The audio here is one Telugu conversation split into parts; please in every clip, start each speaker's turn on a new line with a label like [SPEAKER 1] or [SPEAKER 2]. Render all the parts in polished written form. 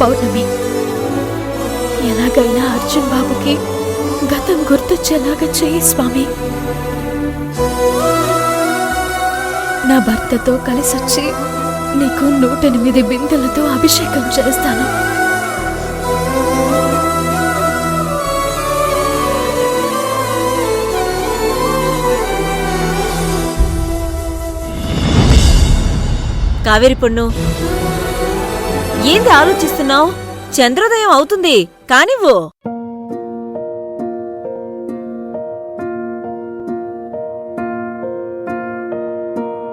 [SPEAKER 1] పౌర్ణమి. ఎలాగైనా అర్జున్ బాబుకి గతం గుర్తొచ్చేలాగా చేయి స్వామి. నా భర్తతో కలిసొచ్చి నీకు 108 బిందెలతో అభిషేకం చేస్తాను.
[SPEAKER 2] కావేరి పొన్ను, ఏంది ఆలోచిస్తున్నావు? చంద్రోదయం అవుతుంది, కానివ్వు.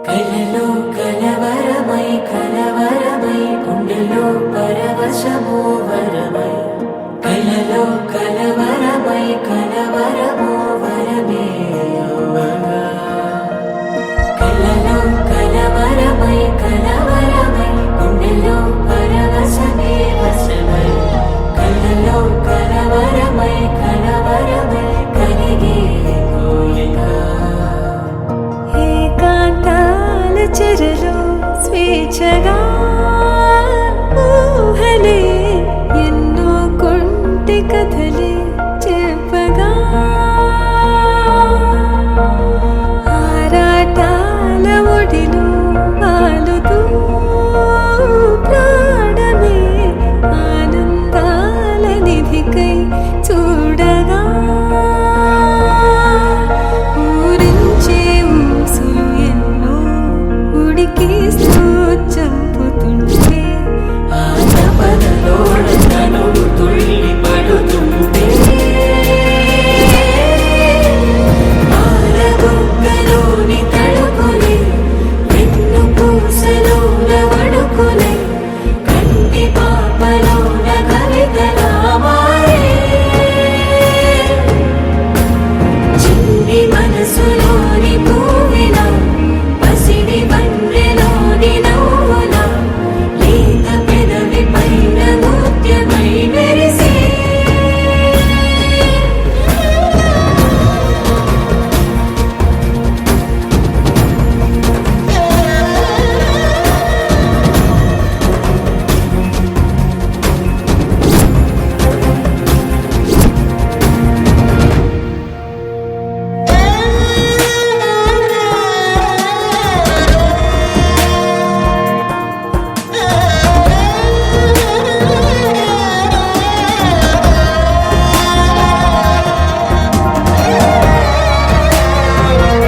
[SPEAKER 3] కలలో కలవరమై కలవరమై గుండెలో పరవశమో వరమై, కలలో కలవరమై కలవరమో